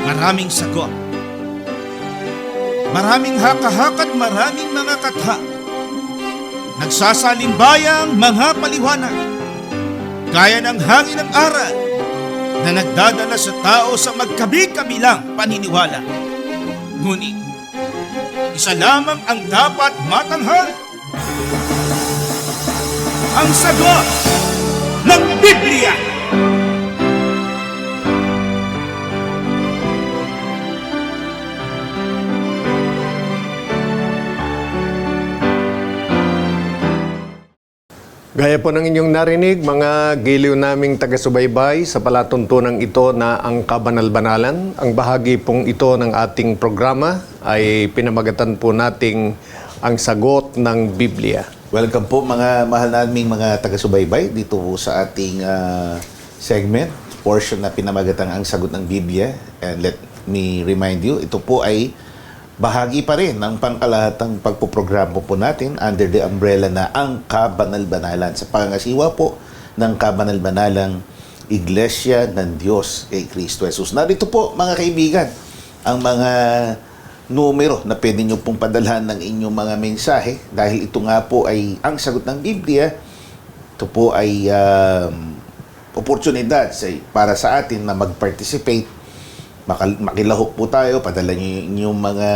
maraming sagot. Maraming haka-haka at maraming mga katha. Nagsasalimbbayang mga paliwanag. Gaya ng hangin ng aral na nagdadala sa tao sa magkabi-kabilang paniniwala. Ngunit, isa lamang ang dapat matanghal. Ang sagot ng Biblia. Gaya po ng inyong narinig, mga giliw naming taga-subaybay sa palatuntunang ito na ang kabanal-banalan. Ang bahagi pong ito ng ating programa ay pinamagatan po nating ang sagot ng Biblia. Welcome po mga mahal naming mga taga-subaybay dito po sa ating segment, portion na pinamagatang ang sagot ng Biblia. And let me remind you, ito po ay bahagi pa rin ng pangkalahatang pagpoprograma po natin under the umbrella na ang kabanal-banalan. Sa pangasiwa po ng kabanal-banalang Iglesia ng Diyos kay Kristo Jesus. Narito po mga kaibigan, ang mga numero na pwede nyo pong padalhan ng inyong mga mensahe dahil ito nga po ay ang sagot ng Biblia. Ito po ay oportunidad para sa atin na mag-participate. Makilahok po tayo, padala nyo yung mga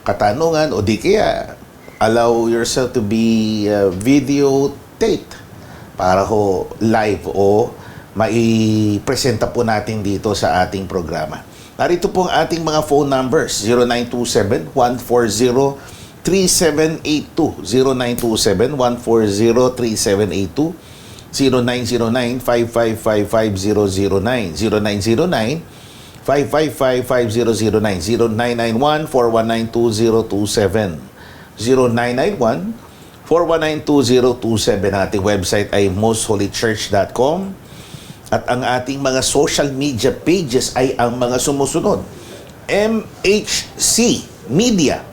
katanungan o di kaya allow yourself to be videotaped para ho live o maipresenta po natin dito sa ating programa. Narito po ang ating mga phone numbers, 0927-140-3782, 0927-140-3782, 0909-555-5009, 0909-555-5009, 0991-419-2027, 0991-419-2027. Ang ating website ay mostholychurch.com at ang ating mga social media pages ay ang mga sumusunod. MHC Media.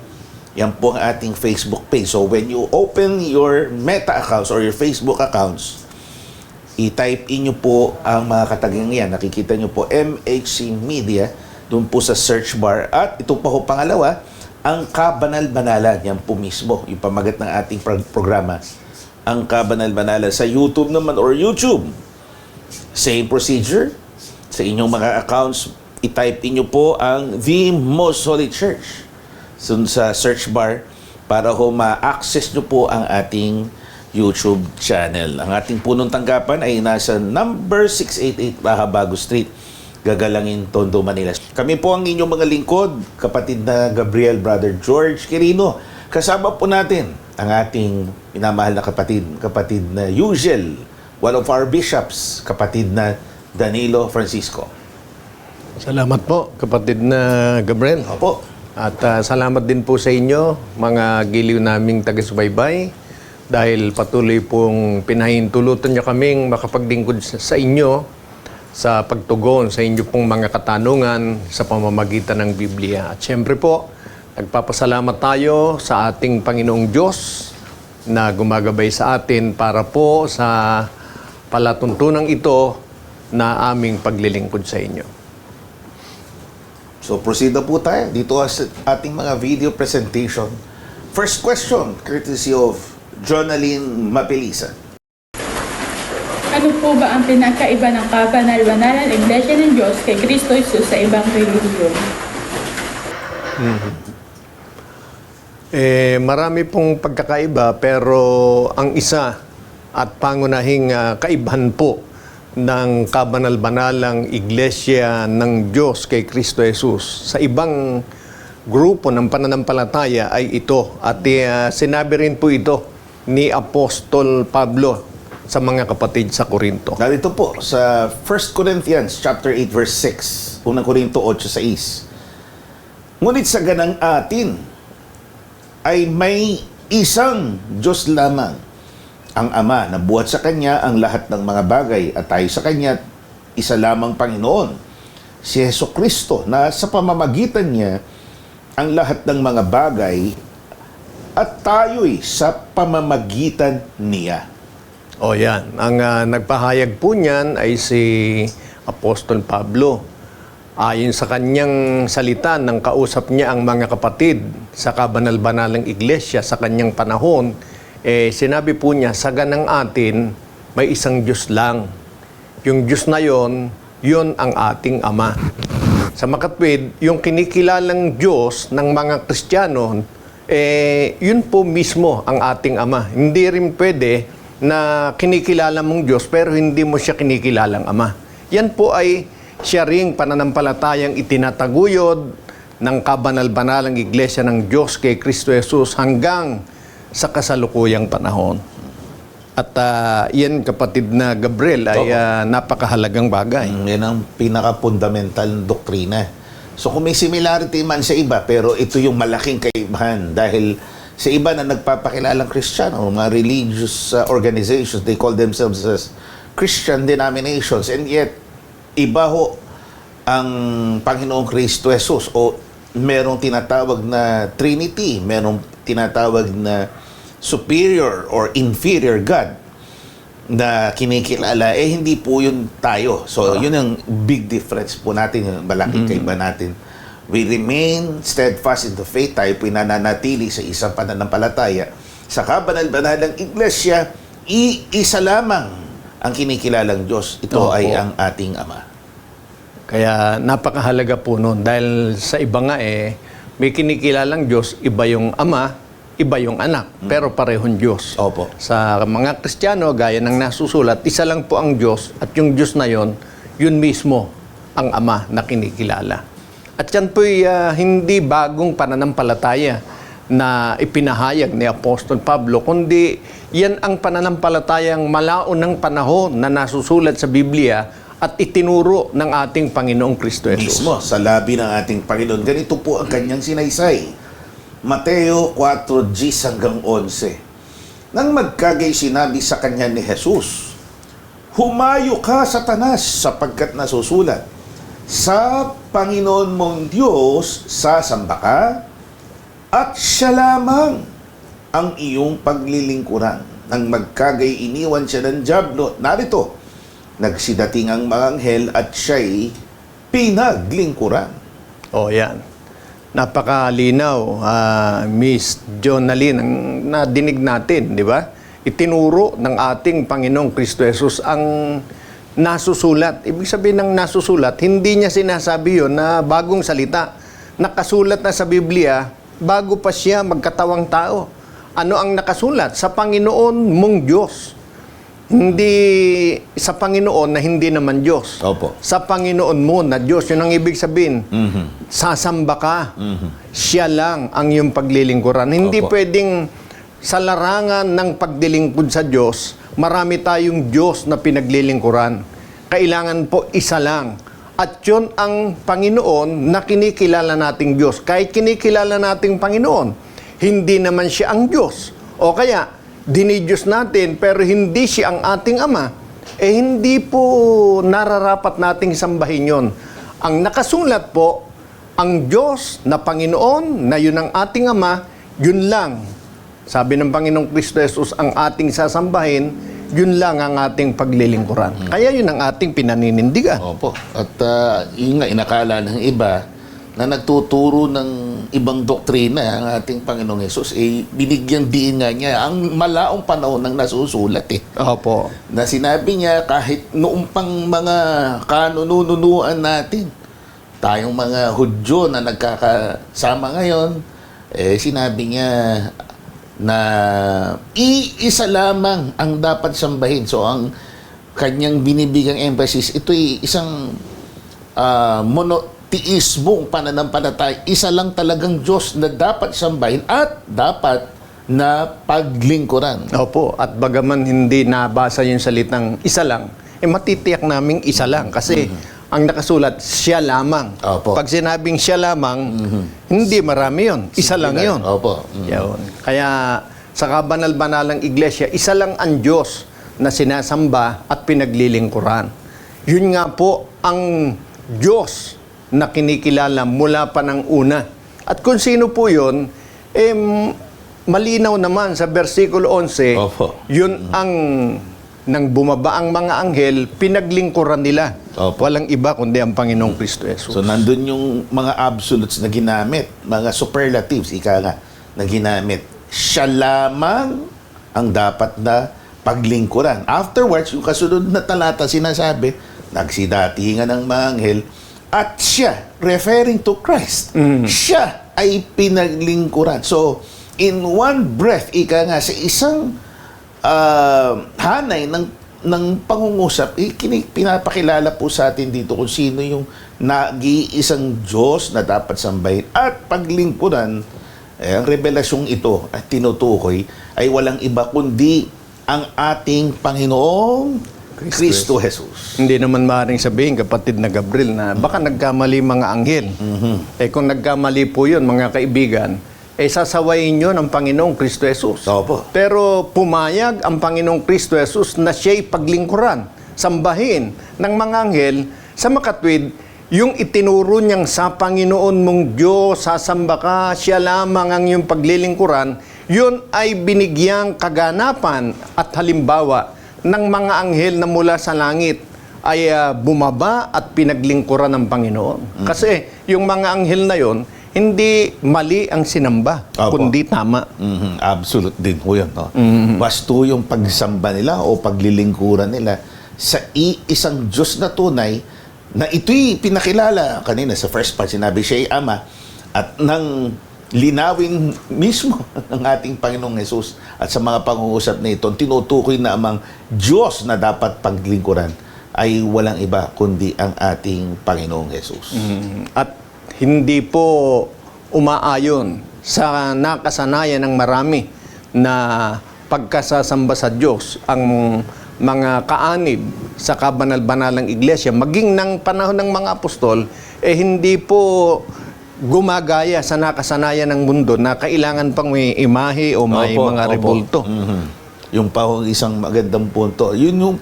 Yan po ang ating Facebook page. So when you open your Meta accounts or your Facebook accounts, i-type in nyo po ang mga katagang yan. Nakikita nyo po MHC Media doon po sa search bar. At ito pa ho pangalawa, ang Kabanal-Banalan. Yan po mismo, yung pamagat ng ating programa. Ang Kabanal-Banalan sa YouTube naman or YouTube. Same procedure. Sa inyong mga accounts, i-type in nyo po ang The Most Holy Church. So, sa search bar para ho ma-access nyo po ang ating YouTube channel. Ang ating punong tanggapan ay nasa number 688 Bahabago Street, Gagalangin, Tondo, Manila. Kami po ang inyong mga lingkod, kapatid na Gabriel, Brother George Quirino. Kasama po natin ang ating minamahal na kapatid na Usual, one of our bishops, kapatid na Danilo Francisco. Salamat po, kapatid na Gabriel. Opo. At salamat din po sa inyo, mga giliw naming taga-subaybay, dahil patuloy pong pinahintulutan niyo kaming makapaglingkod sa inyo sa pagtugon sa inyo pong mga katanungan sa pamamagitan ng Biblia. At syempre po, nagpapasalamat tayo sa ating Panginoong Diyos na gumagabay sa atin para po sa palatuntunang ito na aming paglilingkod sa inyo. So proceed na po tayo dito sa ating mga video presentation. First question, courtesy of Jonaline Mapilisan. Ano po ba ang pinakaiba ng kabanal-banalan Iglesia ng Diyos kay Kristo Jesus sa ibang relihiyon? Marami pong pagkakaiba, pero ang isa at pangunahing kaibahan po ng kabanal-banalang Iglesia ng Diyos kay Kristo Jesus sa ibang grupo ng pananampalataya ay ito. At sinabi rin po ito ni Apostol Pablo sa mga kapatid sa Korinto. Narito po sa 1 Corinthians chapter 8 verse 6, unang Korinto 8:6. Ngunit sa ganang atin ay may isang Diyos lamang, ang Ama na buhat sa Kanya ang lahat ng mga bagay at tayo sa Kanya isa lamang Panginoon, si Jesucristo, na sa pamamagitan Niya ang lahat ng mga bagay at tayo'y sa pamamagitan niya. O yan, ang nagpahayag po niyan ay si Apostol Pablo. Ayon sa kanyang salita nang kausap niya ang mga kapatid sa kabanal-banalang iglesia sa kanyang panahon, sinabi po niya, sa ganang atin, may isang Diyos lang. Yung Diyos na yon, yun ang ating Ama. Sa makatwid, yung kinikilalang Diyos ng mga Kristiyano, yun po mismo ang ating Ama. Hindi rin pwede na kinikilala mong Diyos pero hindi mo siya kinikilalang Ama. Yan po ay siya ring pananampalatayang itinataguyod ng kabanal-banalang iglesia ng Diyos kay Kristo Jesus hanggang sa kasalukuyang panahon. At yan, kapatid na Gabriel, ay napakahalagang bagay. Yan ang pinaka-fundamental doktrina. So kung may similarity man sa iba, pero ito yung malaking kaibahan dahil sa iba na nagpapakilalang Kristiyano, mga religious organizations, they call themselves as Christian denominations, and yet iba ho ang Panginoong Kristo Jesus, o merong tinatawag na Trinity, merong tinatawag na superior or inferior God na kinikilala, hindi po yun tayo. So yun ang big difference po natin, yung malaking kaiba natin. We remain steadfast in the faith, tayo pinananatili sa isang pananampalataya. Sa kabanal-banalang iglesia, isa lamang ang kinikilalang Diyos. Ito ay ang ating Ama. Kaya napakahalaga po noon dahil sa iba nga may kinikilalang Diyos, iba yung Ama, iba yung Anak, pero parehong Diyos. Opo. Sa mga Kristiyano, gaya ng nasusulat, isa lang po ang Diyos at yung Diyos na yon, yun mismo ang Ama na kinikilala. At yan po'y hindi bagong pananampalataya na ipinahayag ni Apostol Pablo, kundi yan ang pananampalatayang malaunang panahon na nasusulat sa Biblia at itinuro ng ating Panginoong Kristo Jesus. Mismo, sa labi ng ating Panginoon. Ganito po ang kanyang sinaysay. Mateo 4:10 hanggang 11. Nang magkagay sinabi sa kanya ni Jesus, "Humayo ka, Satanas, sapagkat nasusulat, sa Panginoon mong Diyos sasamba ka, at siya lamang ang iyong paglilingkuran." Nang magkagay iniwan siya ng dyablo, narito, nagsidating ang mga anghel at siya'y pinaglingkuran. Yan. Napakalinaw, Miss Jonalyn, ang nadinig natin, di ba? Itinuro ng ating Panginoong Kristo Jesus ang nasusulat. Ibig sabihin ng nasusulat, hindi niya sinasabi yon na bagong salita. Nakasulat na sa Biblia, bago pa siya magkatawang tao. Ano ang nakasulat? Sa Panginoon mong Diyos. Hindi sa Panginoon na hindi naman Diyos. Opo. Sa Panginoon mo na Diyos. Yun ang ibig sabihin. Sasamba ka. Siya lang ang iyong paglilingkuran. Hindi Opo. pwedeng sa larangan ng pagdilingkod sa Diyos, marami tayong Diyos na pinaglilingkuran. Kailangan po isa lang. At yun ang Panginoon na kinikilala nating Diyos. Kahit kinikilala nating Panginoon, hindi naman siya ang Diyos. O kaya, dinidiyos natin pero hindi siya ang ating Ama, hindi po nararapat nating sambahin yon. Ang nakasulat po, ang Diyos na Panginoon, na yun ang ating Ama, yun lang. Sabi ng Panginoong Kristo Jesus, ang ating sasambahin, yun lang ang ating paglilingkuran. Kaya yun ang ating pinaninindigan. Opo. At yun nga, inakala ng iba na nagtuturo ng ibang doktrina ang ating Panginoong Hesus, binigyan din nga niya ang malaong panahon ng nasusulat Opo. na sinabi niya kahit noong pang mga kanununuan natin, tayong mga Hudyo na nagkakasama ngayon, sinabi niya na iisa lamang ang dapat sambahin. So ang kanyang binibigang emphasis, ito'y isang monoteismong pananampalataya. Isa lang talagang Diyos na dapat sambahin at dapat na paglingkuran. Opo. At bagaman hindi nabasa yung salitang isa lang, matitiyak naming isa lang. Kasi ang nakasulat, siya lamang. Opo. Pag sinabing siya lamang, hindi marami yun. Isa lang yun. Opo. Yun. Kaya sa kabanal-banalang iglesia, isa lang ang Diyos na sinasamba at pinaglilingkuran. Yun nga po ang Diyos na kinikilala mula pa ng una. At kung sino po yun, malinaw naman sa versikulo 11, Opo. yun ang nang bumaba ang mga anghel, pinaglingkuran nila. Opo. Walang iba kundi ang Panginoong Kristo Jesus. So nandun yung mga absolutes na ginamit, mga superlatives, ika nga, na ginamit. Siya lamang ang dapat na paglingkuran. Afterwards, yung kasunod na talata sinasabi, nagsidatingan ng mga anghel, at siya, referring to Christ, siya ay pinaglingkuran. So, in one breath, ika nga, sa isang hanay ng pangungusap, pinapakilala po sa atin dito kung sino yung nag-iisang Diyos na dapat sambahin at paglingkuran. Ang revelasyong ito at tinutukoy ay walang iba kundi ang ating Panginoong Kristo Jesus. Hindi naman maaaring sabihin, kapatid na Gabriel, na baka nagkamali mga anghel. Kung nagkamali po yun, mga kaibigan, sasawayin nyo ng Panginoong Kristo Jesus. Opo. Pero pumayag ang Panginoong Kristo Jesus na siya'y paglingkuran, sambahin ng mga anghel sa makatwid, yung itinuro niyang sa Panginoon mong Diyos, sasamba ka, siya lamang ang iyong paglilingkuran, yun ay binigyang kaganapan at halimbawa ng mga anghel na mula sa langit ay bumaba at pinaglingkuran ng Panginoon. Kasi yung mga anghel na yon, hindi mali ang sinamba, Opo. kundi tama. Absolute din po yun. No? Basto yung pagsamba nila o paglilingkuran nila sa isang Diyos na tunay na ito'y pinakilala kanina sa first part, sinabi siya ay Ama at nang linawin mismo ng ating Panginoong Jesus at sa mga pangungusap na ito, tinutukoy na amang Diyos na dapat paglingkuran ay walang iba kundi ang ating Panginoong Jesus. At hindi po umaayon sa nakasanayan ng marami na pagkasasamba sa Diyos ang mga kaanib sa kabanal-banalang iglesia, maging ng panahon ng mga apostol, hindi po gumagaya sa nakasanayan ng mundo na kailangan pang may imahe o may Opo, mga opo. rebulto. Yung pa ho isang magandang punto. Yun yung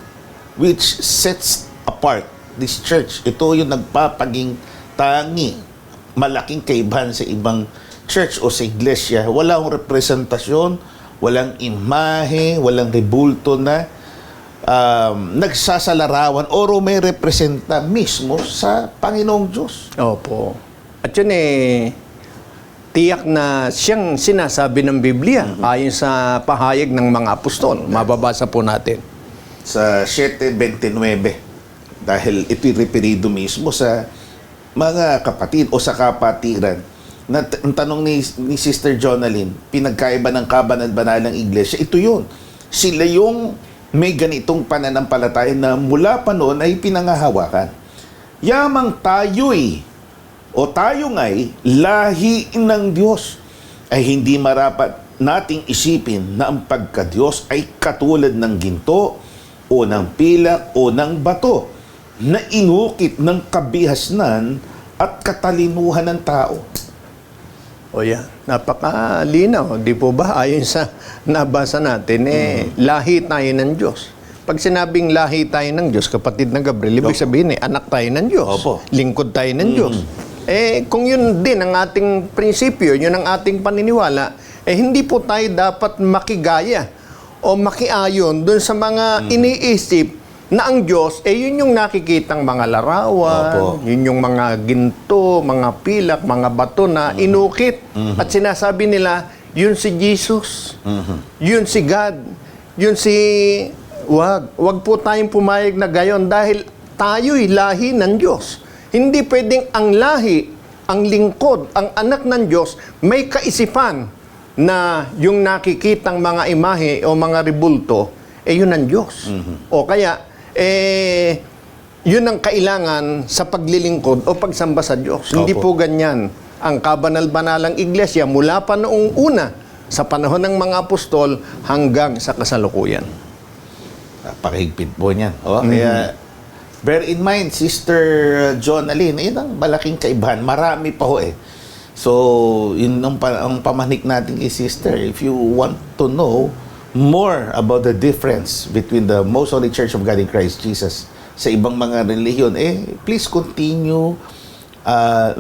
which sets apart this church. Ito yung nagpapaging tangi, malaking kaibahan sa ibang church o sa iglesia. Walang representasyon, walang imahe, walang rebulto na nagsasalarawan o may representa mismo sa Panginoong Diyos. Opo. At yun tiyak na siyang sinasabi ng Biblia ayon sa pahayag ng mga apostol. Mababasa po natin. Sa 7:29, dahil ito'y referido mismo sa mga kapatid o sa kapatiran. Ang tanong ni Sister Jonalyn, pinagkaiba ng kabanal-banalang iglesia, ito yun. Sila yung may ganitong pananampalataya na mula pa noon ay pinangahawakan. Yamang tayo'y o tayo nga'y lahi ng Diyos ay hindi marapat nating isipin na ang pagka-Diyos ay katulad ng ginto o ng pilak o ng bato na inukit ng kabihasnan at katalinuhan ng tao. O yan, napakalinaw. Di po ba? Ayon sa nabasa natin, lahi tayo ng Diyos. Pag sinabing lahi tayo ng Diyos, kapatid ng Gabriel, ibig sabihin anak tayo ng Diyos. Opo. Lingkod tayo ng Diyos. Kung yun din ang ating prinsipyo, yun ang ating paniniwala, hindi po tayo dapat makigaya o makiayon dun sa mga iniisip na ang Diyos, yun yung nakikitang mga larawan, Opo. yun yung mga ginto, mga pilak, mga bato na inukit. At sinasabi nila, yun si Jesus, yun si God, yun si... Wag po tayong pumayag na gayon dahil tayo'y lahi ng Diyos. Hindi pwedeng ang lahi, ang lingkod, ang anak ng Diyos, may kaisipan na yung nakikitang mga imahe o mga rebulto, yun ang Diyos. O kaya, yun ang kailangan sa paglilingkod o pagsamba sa Diyos. Hindi po ganyan ang kabanal-banalang iglesia mula pa noong una sa panahon ng mga apostol hanggang sa kasalukuyan. Napakahigpit po niyan. Kaya, bear in mind, Sister Jonalyn, yun ang malaking kaibahan. Marami pa ho So, yun ang pamanik natin kay Sister. If you want to know more about the difference between the Most Holy Church of God in Christ Jesus sa ibang mga relihiyon, please continue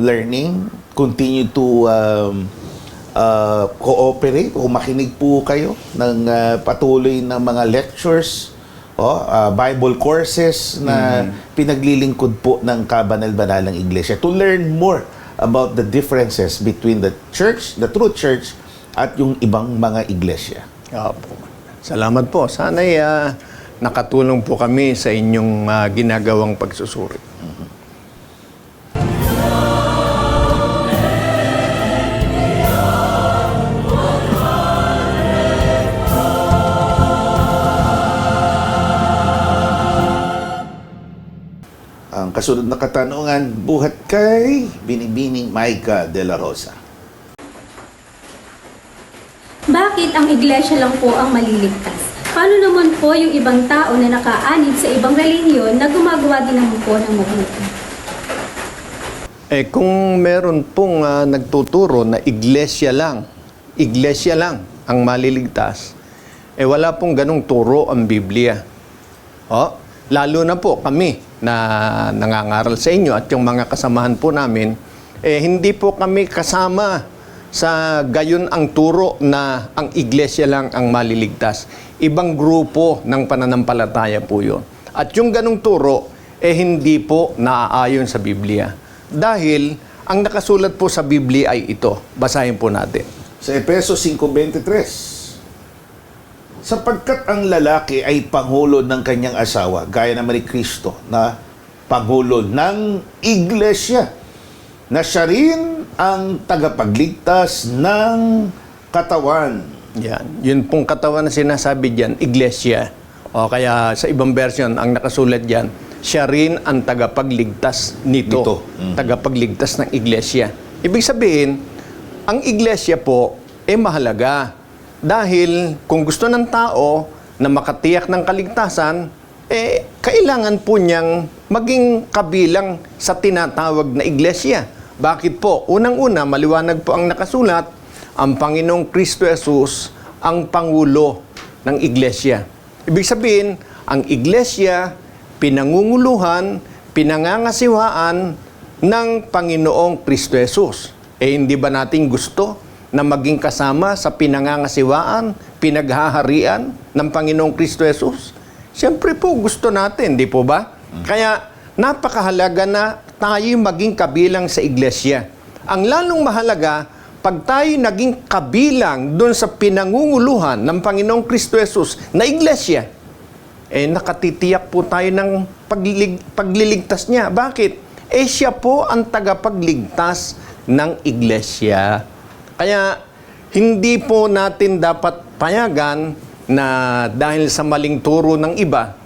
learning, continue to cooperate o makinig po kayo ng patuloy na mga lectures Bible courses na pinaglilingkod po ng kabanal-banalang iglesia to learn more about the differences between the church, the true church, at yung ibang mga iglesia. Opo. Salamat po. Sana'y nakatulong po kami sa inyong ginagawang pagsusuri. Ang kasunod na katanungan, buhat kay Binibining Maika de la Rosa. Bakit ang iglesia lang po ang maliligtas? Paano naman po yung ibang tao na nakaanib sa ibang relihiyon na gumagawa din naman po ng mabuti? Kung meron pong nagtuturo na iglesia lang ang maliligtas, wala pong ganong turo ang Biblia. Lalo na po kami na nangangaral sa inyo at yung mga kasamahan po namin, hindi po kami kasama sa gayon ang turo na ang iglesia lang ang maliligtas. Ibang grupo ng pananampalataya po yun. At yung ganong turo, hindi po naaayon sa Biblia. Dahil ang nakasulat po sa Biblia ay ito. Basahin po natin. Sa Efeso 5:23, sapagkat ang lalaki ay pangulo ng kanyang asawa, gaya naman ni Kristo na pangulo ng iglesia, na siya rin ang tagapagligtas ng katawan. Yan. Yun pong katawan na sinasabi dyan, iglesia. O kaya sa ibang version, ang nakasulat dyan, siya rin ang tagapagligtas nito. Tagapagligtas ng iglesia. Ibig sabihin, ang iglesia po mahalaga. Dahil kung gusto ng tao na makatiyak ng kaligtasan, kailangan po niyang maging kabilang sa tinatawag na iglesia. Bakit po? Unang-una, maliwanag po ang nakasulat, ang Panginoong Kristo Jesus ang Pangulo ng iglesia. Ibig sabihin, ang iglesia, pinangunguluhan, pinangangasiwaan ng Panginoong Kristo Jesus. Hindi ba natin gusto na maging kasama sa pinangangasiwaan, pinaghaharian ng Panginoong Kristo Jesus? Siyempre po, gusto natin, di po ba? Kaya, napakahalaga na tayo maging kabilang sa iglesia. Ang lalong mahalaga, pag tayo naging kabilang doon sa pinangunguluhan ng Panginoong Kristo Jesus na iglesia, nakatitiyak po tayo ng pagliligtas niya. Bakit? Siya po ang tagapagligtas ng iglesia. Kaya, hindi po natin dapat payagan na dahil sa maling turo ng iba,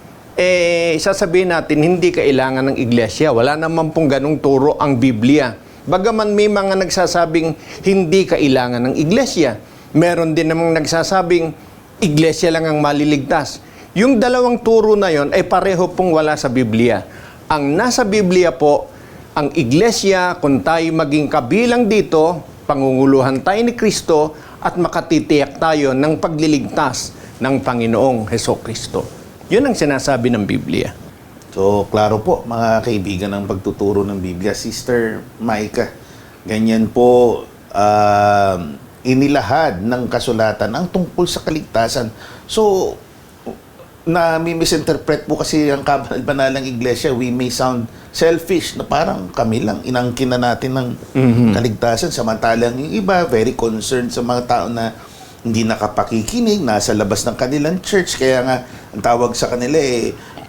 sasabihin natin hindi kailangan ng iglesia. Wala naman pong ganong turo ang Biblia. Bagaman may mga nagsasabing hindi kailangan ng iglesia, meron din namang nagsasabing iglesia lang ang maliligtas. Yung dalawang turo na yon ay pareho pong wala sa Biblia. Ang nasa Biblia po, ang iglesia, kung tayo maging kabilang dito, pangunguluhan tayo ni Kristo at makatitiyak tayo ng pagliligtas ng Panginoong Hesukristo. Yun ang sinasabi ng Biblia. So, klaro po, mga kaibigan ng pagtuturo ng Biblia. Sister Maika, ganyan po inilahad ng kasulatan ang tungkol sa kaligtasan. So, misinterpret po kasi ang kabanal-banalang iglesia, we may sound selfish na parang kami lang inangkin na natin ng kaligtasan, samantalang yung iba very concerned sa mga tao na hindi nakapakikinig, nasa labas ng kanilang church. Kaya nga ang tawag sa kanila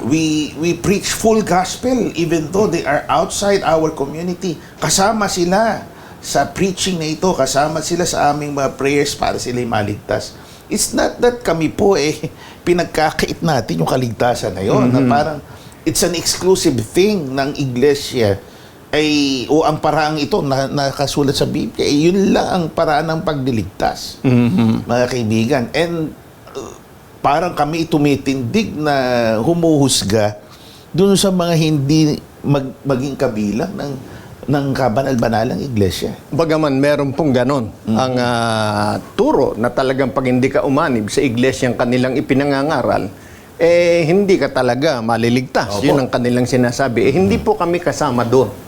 we preach full gospel even though they are outside our community. Kasama sila sa preaching na ito, kasama sila sa aming mga prayers para sila maligtas. It's not that kami po pinagkakait natin yung kaligtasan na yun, na parang it's an exclusive thing ng iglesia o ang paraang ito na nakasulat sa Biblia, yun lang ang paraan ng pagliligtas, mga kaibigan. And parang kami tumitindig na humuhusga dun sa mga hindi maging kabilang ng kabanal-banalang iglesia. Bagaman meron pong ganon ang turo na talagang pag hindi ka umanib sa iglesyang kanilang ipinangangaral, hindi ka talaga maliligtas. Opo. Yun ang kanilang sinasabi. Hindi po kami kasama doon.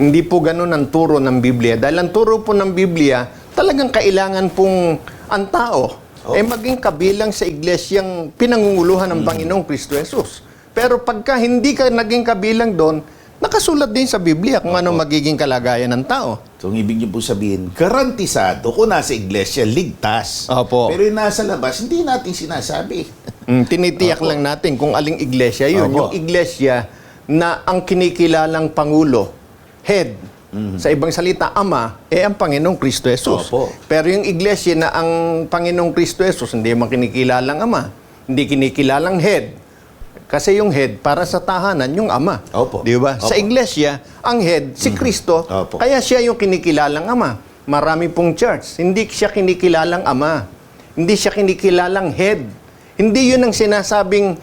Hindi po ganon ang turo ng Biblia. Dahil ang turo po ng Biblia, talagang kailangan pong ang tao maging kabilang sa iglesyang pinangunguluhan ng Panginoong Kristo Jesus. Pero pagka hindi ka naging kabilang doon, nakasulat din sa Biblia kung ano magiging kalagayan ng tao. So, ang ibig niyo po sabihin, garantisado kung nasa iglesia, ligtas. Opo. Pero yung nasa labas, hindi natin sinasabi. Tinitiyak lang natin kung aling iglesia yun. Opo. Yung iglesia na ang kinikilalang Pangulo, head, sa ibang salita, Ama, ang Panginoong Kristo Jesus. Opo. Pero yung iglesia na ang Panginoong Kristo Jesus, hindi man kinikilalang Ama, hindi kinikilalang head. Kasi yung head, para sa tahanan, yung Ama. Opo. Di ba? Opo. Sa iglesia, ang head, si Kristo, Opo. kaya siya yung kinikilalang Ama. Marami pong church, hindi siya kinikilalang Ama. Hindi siya kinikilalang head. Hindi yun ang sinasabing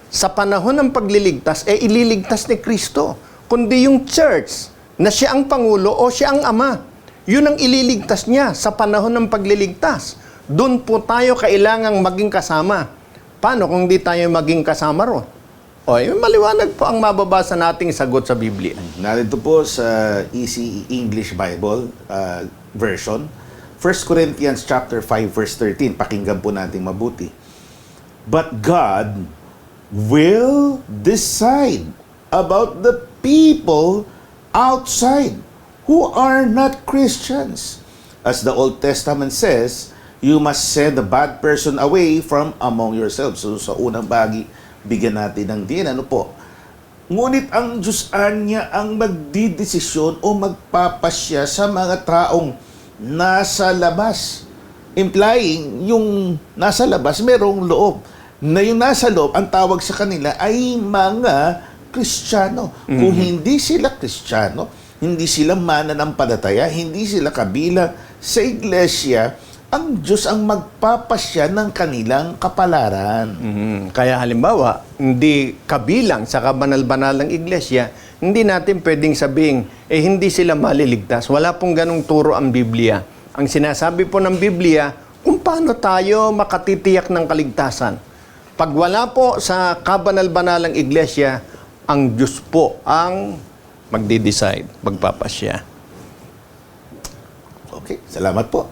sa panahon ng pagliligtas, ililigtas ni Kristo. Kundi yung church, na siya ang Pangulo o siya ang Ama. Yun ang ililigtas niya sa panahon ng pagliligtas. Doon po tayo kailangang maging kasama. Paano kung di tayo maging kasama ron? Maliwanag po ang mababasa nating sagot sa Biblia. Narito po sa Easy English Bible version, 1 Corinthians chapter 5 verse 13. Pakinggan po natin mabuti. But God will decide about the people outside who are not Christians. As the Old Testament says, you must send the bad person away from among yourselves. So sa unang bahagi, bigyan natin ng din. Ano po? Ngunit ang Diyos niya ang magdidesisyon o magpapasya sa mga taong nasa labas. Implying, yung nasa labas, merong loob. Na yung nasa loob, ang tawag sa kanila ay mga Kristiyano. Kung hindi sila Kristiyano, hindi sila mananampalataya, hindi sila kabilang sa iglesia, ang Diyos ang magpapasya ng kanilang kapalaran. Kaya halimbawa, hindi kabilang sa kabanal-banalang iglesia, hindi natin pwedeng sabing, hindi sila maliligtas. Wala pong ganong turo ang Biblia. Ang sinasabi po ng Biblia, kung paano tayo makatitiyak ng kaligtasan. Pag wala po sa kabanal-banalang iglesia, ang Diyos po ang magde-decide, magpapasya. Okay, salamat po.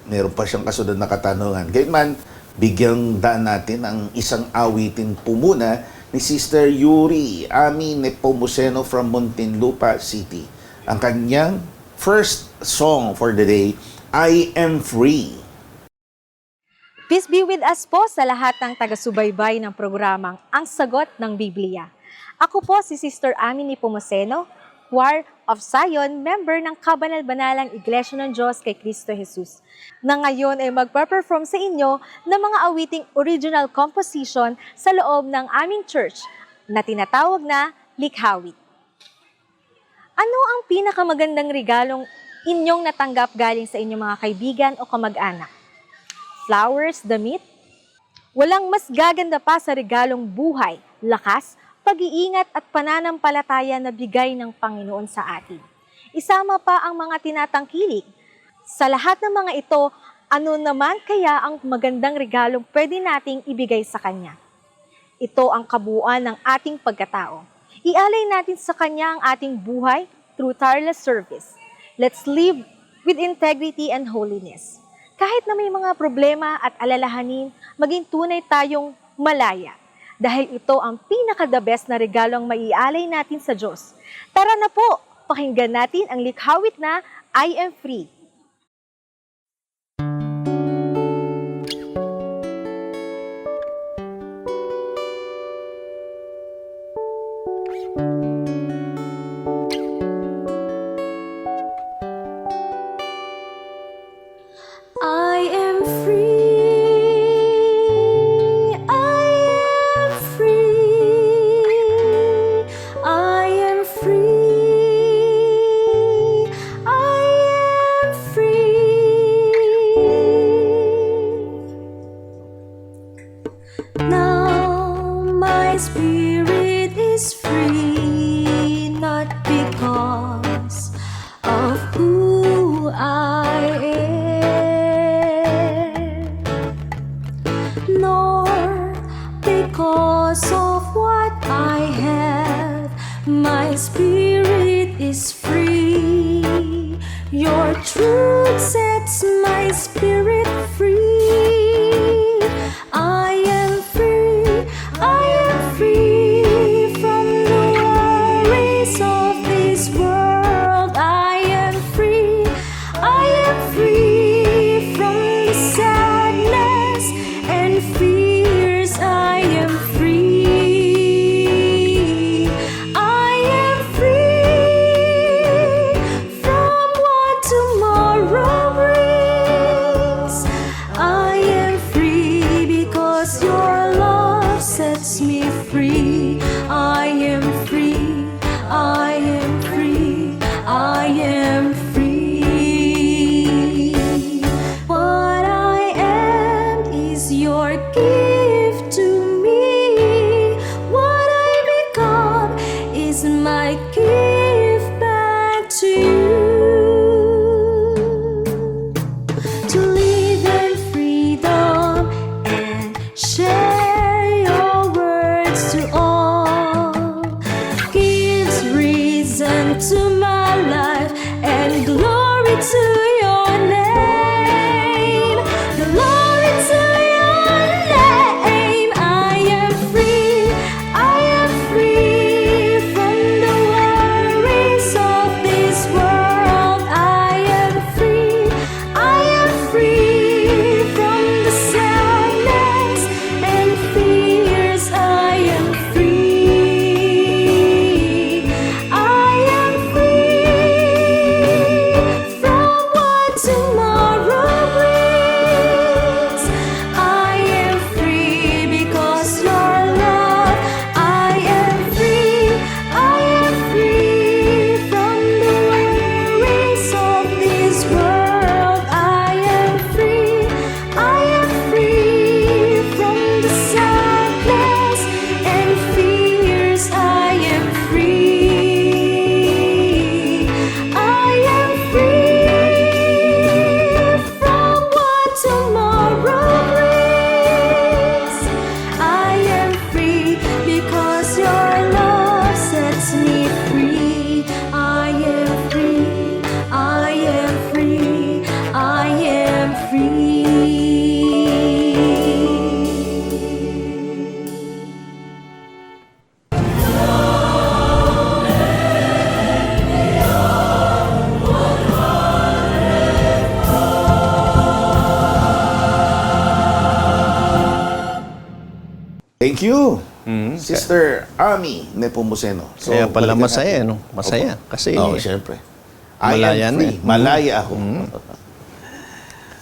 Meron pa siyang kasunod na katanungan. Gayunman, bigyan daan natin ang isang awitin po muna ni Sister Yuri Ami Nepomuceno from Muntinlupa City. Ang kanyang first song for the day, I Am Free. Peace be with us po sa lahat ng taga-subaybay ng programang Ang Sagot ng Biblia. Ako po si Sister Ami Nepomuceno, Choir of Zion, member ng Kabanal-Banalang Iglesia ng Diyos kay Kristo Jesus, na ngayon ay magpa-perform sa inyo ng mga awiting original composition sa loob ng aming church na tinatawag na Likhawit. Ano ang pinakamagandang regalong inyong natanggap galing sa inyong mga kaibigan o kamag-anak? Flowers, damit? Walang mas gaganda pa sa regalong buhay, lakas, pag-iingat at pananampalataya na bigay ng Panginoon sa atin. Isama pa ang mga tinatangkilik. Sa lahat ng mga ito, ano naman kaya ang magandang regalong pwede nating ibigay sa Kanya? Ito ang kabuuan ng ating pagkatao. Ialay natin sa Kanya ang ating buhay through tireless service. Let's live with integrity and holiness. Kahit na may mga problema at alalahanin, maging tunay tayong malaya. Dahil ito ang pinaka-the best na regalong maialay natin sa Diyos. Tara na po, pakinggan natin ang likhawit na I Am Free. I am free. I am free. I am free. I am free. Now my spirit is free, not because of who I am, nor because of what I have. My spirit is free. Your truth sets my spirit free. to you to live in freedom and share your words to all. Gives reason to my life and glory to your name. Glory to your name. I am free. I am free from the worries of this world. I am free. I am free from the sadness and fears. I am free. I am free from what tomorrow brings. I am free because your love. I am free. I am free from the worries of this world. I am free. I am free from the sadness and fears. I am free. I am free from what tomorrow brings. I am free because your love sets me free. I am free. I am free. I am free. Thank you, Sister Ami Nepomuceno. So, Kaya pala balikan masaya, natin. no? Masaya. Opo. Kasi Oo, syempre. I malaya am na free. eh. Malaya ako.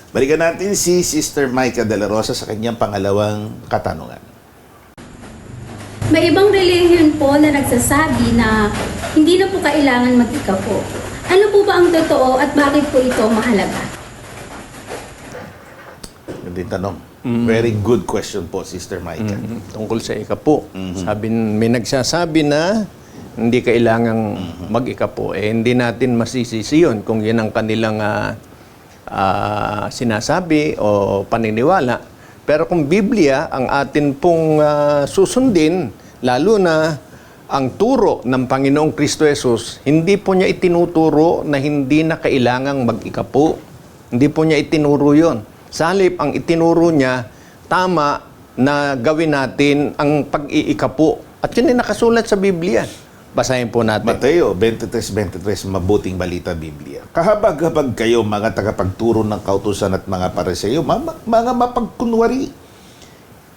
Balikan natin si Sister Micah de la Rosa sa kanyang pangalawang katanungan. May ibang relihiyon po na nagsasabi na hindi na po kailangan mag-ikapo. Ano po ba ang totoo at bakit po ito mahalaga? Hindi tanong. Very good question po, Sister Micah. tungkol sa ikapo. May nagsasabi na hindi kailangang mag-ikapo. Hindi natin masisisi yun kung yun ang kanilang sinasabi o paniniwala. Pero kung Biblia ang atin pong susundin, lalo na ang turo ng Panginoong Kristo Jesus, hindi po niya itinuturo na hindi na kailangang mag-ikapo. Hindi po niya itinuro yon. Sa halip, ang itinuro niya, tama na gawin natin ang pag-iikapo. At yun ay nakasulat sa Biblia. Basahin po natin. Mateo 23:23, mabuting balita Biblia. Kahabag-habag kayo mga tagapagturo ng kautusan at mga Pariseo, mga mapagkunwari.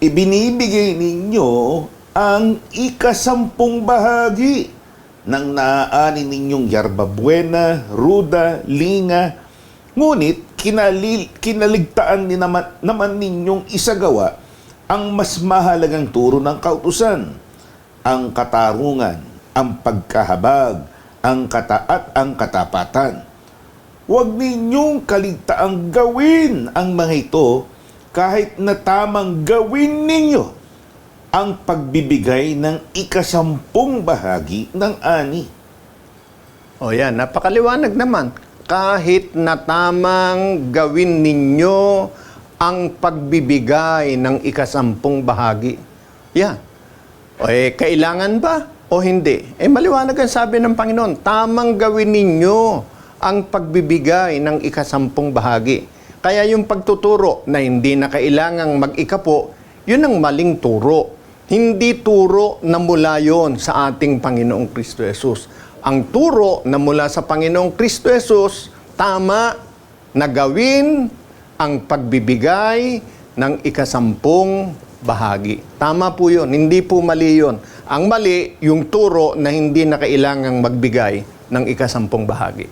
Ibinibigay ninyo ang ika-10 bahagi ng naaani ninyong yarba buena, ruda, linga. Ngunit kinaligtaan ni naman ninyong isagawa ang mas mahalagang turo ng kautusan, ang katarungan, ang pagkahabag, ang ang katapatan. Huwag ninyong kaligtaang gawin ang mga ito kahit na tamang gawin ninyo ang pagbibigay ng ika-10 bahagi ng ani. O yan, napakaliwanag naman. Kahit na tamang gawin ninyo ang pagbibigay ng ika-10 bahagi. Yan. O kailangan ba o hindi? Maliwanag ang sabi ng Panginoon, tamang gawin ninyo ang pagbibigay ng ika-10 bahagi. Kaya yung pagtuturo na hindi na kailangang mag-ikapo, yun ang maling turo. Hindi turo na mula yon sa ating Panginoong Kristo Jesus. Ang turo na mula sa Panginoong Kristo Jesus, tama na gawin ang pagbibigay ng ika-10 bahagi. Tama po yun, hindi po mali yun. Ang mali, yung turo na hindi na kailangang magbigay ng ika-10 bahagi.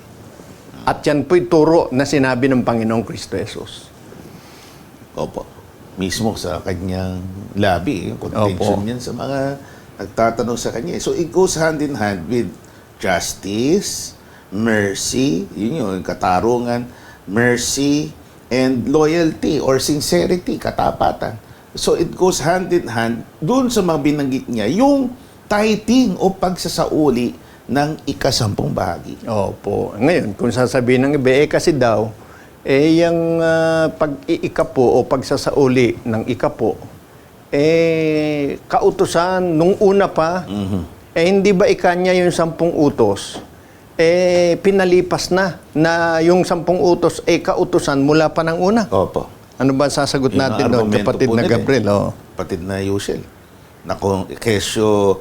At yan po'y turo na sinabi ng Panginoong Kristo Jesus. Opo. Mismo sa kanyang labi, yung contention niyan sa mga nagtatanong sa kanya. So it goes hand in hand with justice, mercy, yun yung katarungan, mercy, and loyalty or sincerity, katapatan. So it goes hand in hand dun sa mga binanggit niya, yung tithing o pagsasauli ng ikasampung bahagi. Opo. Ngayon, kung sasabihin ng iba, kasi daw, yung pag-iikapo o pagsasauli ng ikapo, kautusan nung una pa, hindi ba ikanya yung 10 utos, pinalipas na yung 10 utos, kautusan mula pa ng una. Opo. Ano ba sasagot Yun ang natin doon, argumento kapatid po na nila, Gabriel? Oh. Kapatid na Yusel. Na kung kesyo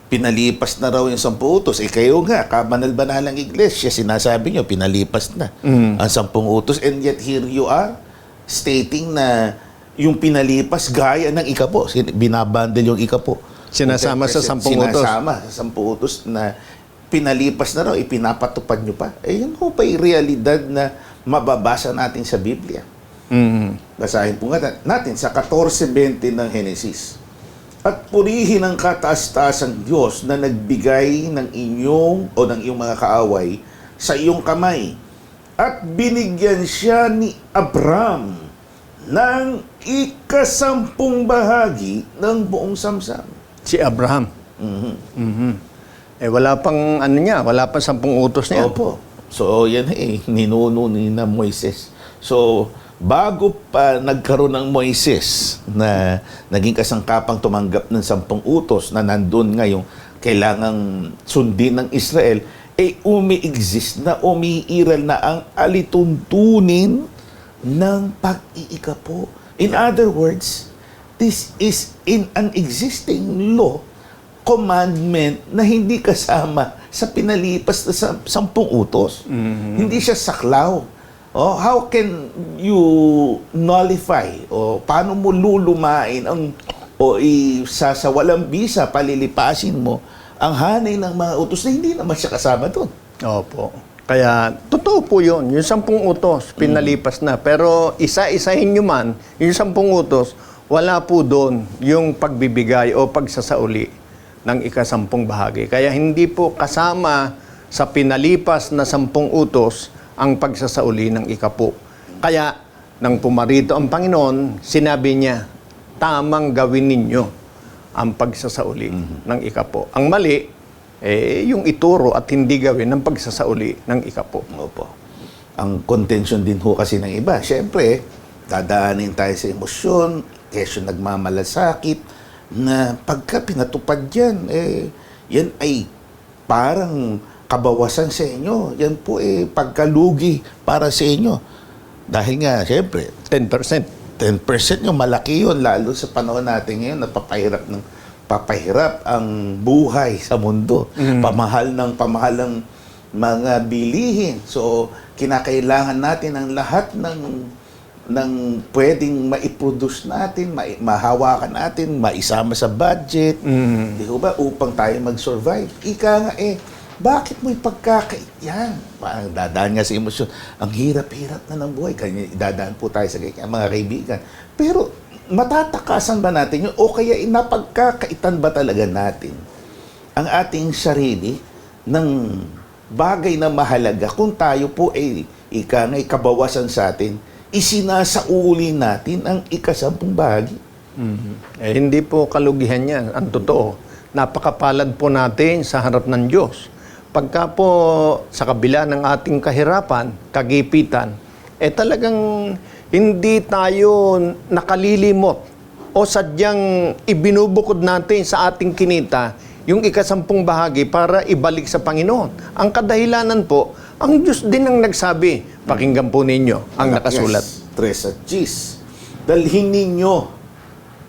pinalipas na raw yung 10 utos. Kayo nga, kabanal-banalang iglesia, sinasabi nyo, pinalipas na ang 10 utos. And yet here you are stating na yung pinalipas gaya ng ikapo. Binabundle yung ikapo. Sinasama sa 10 utos. Sinasama sa 10 utos na pinalipas na raw, ipinapatupad nyo pa. Yun po pa yung realidad na mababasa natin sa Biblia. Basahin po nga natin sa 14:20 ng Genesis. At purihin ang kataas-taasang Diyos na nagbigay ng inyong o ng iyong mga kaaway sa iyong kamay. At binigyan siya ni Abram ng 10 bahagi ng buong samsam. Si Abraham. Wala pang wala pang 10 utos niya. Opo. So, yan ninuno ni na Moises. So, bago pa nagkaroon ng Moises na naging kasangkapang tumanggap ng 10 utos na nandun nga yung kailangang sundin ng Israel, umi-exist na, umiiral na ang alituntunin ng pag-iikapo. In other words, this is in an existing law, commandment na hindi kasama sa pinalipas na 10 utos. Hindi siya saklaw. How can you nullify o paano mo lulumain sa walang bisa palilipasin mo ang hanay ng mga utos na hindi naman siya kasama doon. Opo. Kaya totoo po yun. Yung 10 utos, pinalipas na. Pero isa-isahin nyo man, yung 10 utos, wala po doon yung pagbibigay o pagsasauli ng ika-10 bahagi. Kaya hindi po kasama sa pinalipas na 10 utos ang pagsasauli ng ikapo. Kaya, nang pumarito ang Panginoon, sinabi niya, tamang gawin ninyo ang pagsasauli ng ikapo. Ang mali, yung ituro at hindi gawin ng pagsasauli ng ikapo. Opo. Ang contention din ho kasi ng iba, syempre, dadaanin tayo sa emosyon, kesyo nagmamalasakit, na pagka pinatupad yan, yan ay parang kabawasan sa inyo. Yan po pagkalugi para sa inyo. Dahil nga, syempre, 10%. 10% yung malaki yun, lalo sa panahon natin ngayon na papahirap ang buhay sa mundo. Pamahal ng mga bilihin. So, kinakailangan natin ang lahat ng pwedeng maiproduce natin, mahawakan natin, maisama sa budget. Di ba? Upang tayo mag-survive. Ika nga bakit mo ipagkakait yan? Parang dadaan nga sa emosyon. Ang hirap-hirap na ng buhay. Kanya dadaan po tayo sa ganyan, mga kaibigan. Pero matatakasan ba natin yun? O kaya napagkakaitan ba talaga natin ang ating sarili ng bagay na mahalaga kung tayo po ikabawasan sa atin, isinasauli natin ang ika-10 bahagi? Hindi po kalugihan yan. Ang totoo, napakapalad po natin sa harap ng Diyos. Pagka po sa kabila ng ating kahirapan, kagipitan, talagang hindi tayo nakalilimot o sadyang ibinubukod natin sa ating kinita yung ika-10 bahagi para ibalik sa Panginoon. Ang kadahilanan po, ang Diyos din ang nagsabi. Pakinggan po ninyo ang nakasulat. 3:10. Dalhin ninyo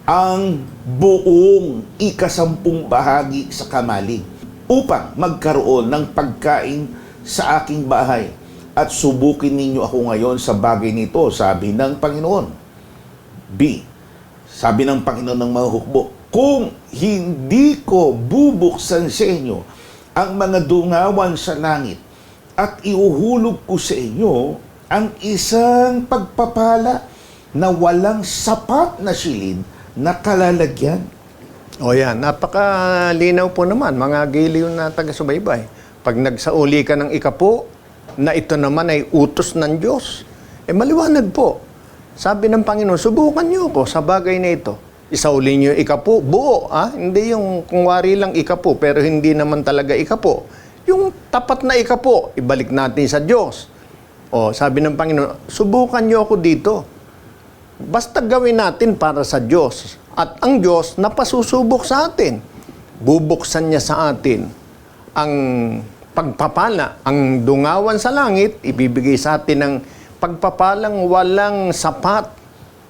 ang buong ika-10 bahagi sa kamalig upang magkaroon ng pagkain sa aking bahay. At subukin ninyo ako ngayon sa bagay nito, sabi ng Panginoon. B. Sabi ng Panginoon ng mga hukbo, kung hindi ko bubuksan sa inyo ang mga dungawan sa langit at iuhulog ko sa inyo ang isang pagpapala na walang sapat na silid na kalalagyan. O yan, napakalinaw po naman, mga giliw na taga-subaybay. Pag nagsauli ka ng ikapo, na ito naman ay utos ng Diyos, maliwanag po. Sabi ng Panginoon, subukan niyo ako sa bagay na ito. Isauli niyo ikapo, buo. Hindi yung kung wari lang ikapo, pero hindi naman talaga ikapo. Yung tapat na ikapo, ibalik natin sa Diyos. O, sabi ng Panginoon, subukan niyo ako dito. Basta gawin natin para sa Diyos. At ang Diyos napasusubok sa atin. Bubuksan niya sa atin ang pagpapala, ang dungawan sa langit, ibibigay sa atin ng pagpapalang walang sapat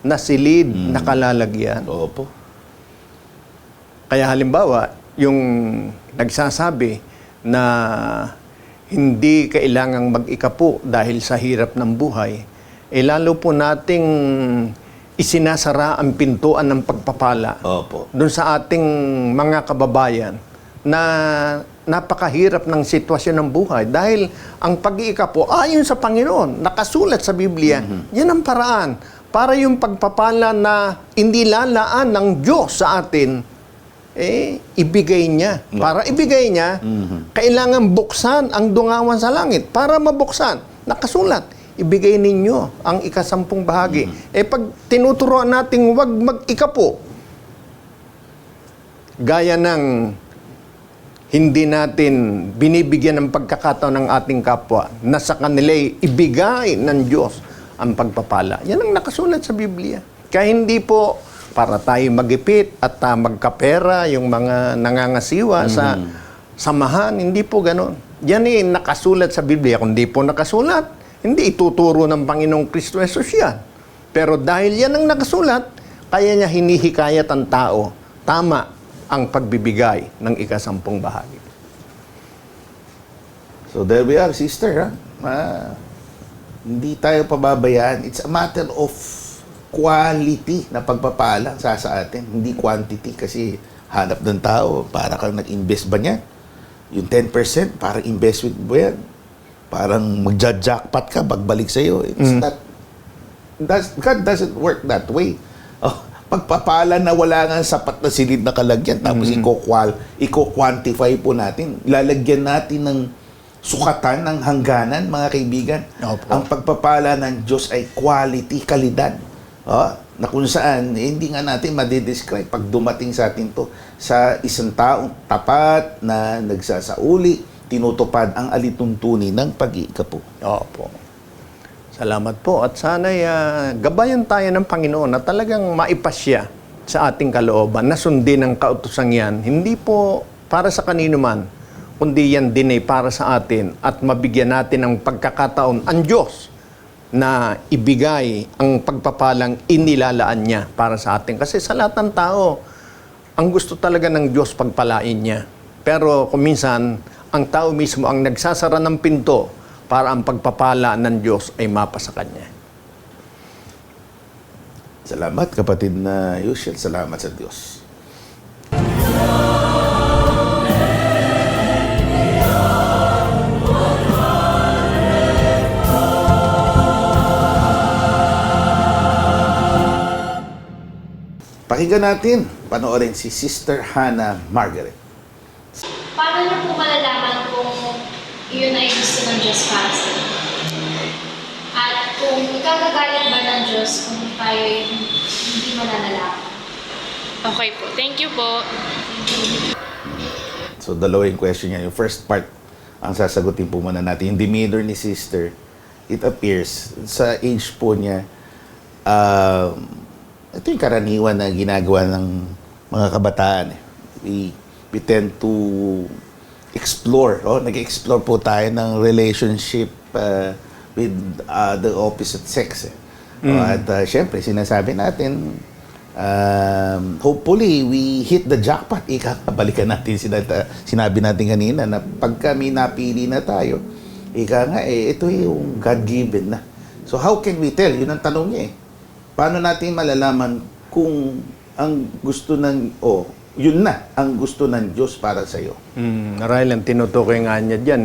na silid na kalalagyan. Opo. Kaya halimbawa, yung nagsasabi na hindi kailangang mag-ikapo dahil sa hirap ng buhay, lalo po nating isinasara ang pintuan ng pagpapala Opo. doon sa ating mga kababayan na napakahirap ng sitwasyon ng buhay dahil ang pag-iikapo ayon sa Panginoon, nakasulat sa Biblia, yan ang paraan para yung pagpapala na hindi lalaan ng Diyos sa atin, ibigay niya. Para ibigay niya, kailangan buksan ang dungawan sa langit. Para mabuksan, nakasulat, ibigay ninyo ang ika-10 bahagi. Pag tinuturoan nating wag mag-ikapo, gaya ng hindi natin binibigyan ng pagkakataon ng ating kapwa na sa kanila'y ibigay ng Diyos ang pagpapala. Yan ang nakasulat sa Biblia. Kaya hindi po para tayo magipit at magkapera yung mga nangangasiwa sa samahan. Hindi po ganon. Yan nakasulat sa Biblia. Kung di po nakasulat, hindi ituturo ng Panginoong Kristo Jesus yan. Pero dahil yan ang nakasulat, kaya niya hinihikayat ang tao. Tama ang pagbibigay ng ika-10 bahagi. So there we are, sister. Hindi tayo pababayaan. It's a matter of quality na pagpapala sa atin. Hindi quantity kasi hanap ng tao. Para kang nag-invest ba niya? Yung 10%, parang investment mo yan. Parang magja-jackpot ka, bagbalik sa'yo. It's not, God doesn't work that way. Pagpapala na wala nga sapat na silid na kalagyan, tapos i-quantify po natin. Ilalagyan natin ng sukatan ng hangganan, mga kaibigan. Opo. Ang pagpapala ng Diyos ay quality, kalidad. Na kung saan, hindi nga natin madidescribe pag dumating sa atin to sa isang taong tapat na nagsasauli, tinutupad ang alituntunin ng pag-iikapo. Opo. Salamat po. At sana'y gabayan tayo ng Panginoon na talagang maipasya sa ating kalooban na sundin ang kautosang yan. Hindi po para sa kanino man, kundi yan din ay para sa atin at mabigyan natin ng pagkakataon ang Diyos na ibigay ang pagpapalang inilalaan niya para sa atin. Kasi sa lahat ng tao, ang gusto talaga ng Diyos pagpalain niya. Pero kung minsan, ang tao mismo ang nagsasara ng pinto para ang pagpapala ng Diyos ay mapa sa Kanya. Salamat, kapatid na Yushel. Salamat sa Diyos. Pakinggan natin, panoorin si Sister Hannah Margaret. Paano niyo po malalaman kung iyon ay gusto ng Diyos para sa inyo? At kung ikagagalit ba ng Diyos kung tayo hindi mananalangin? Okay po. Thank you po. So, dalawa yung question niya. Yung first part, ang sasagutin po muna natin. Yung demeanor ni Sister, it appears, sa age po niya, ito yung karaniwan na ginagawa ng mga kabataan. We tend to explore. Nag-explore po tayo ng relationship with the opposite sex. At syempre, sinasabi natin, hopefully, we hit the jackpot. Balikan natin sinabi natin kanina na pag kami napili na tayo, ito yung God-given na. So, how can we tell? Yun ang tanong niya eh. Paano natin malalaman kung ang gusto ng, yun na, ang gusto ng Diyos para sa iyo? Marahil ang tinutukoy nga niya dyan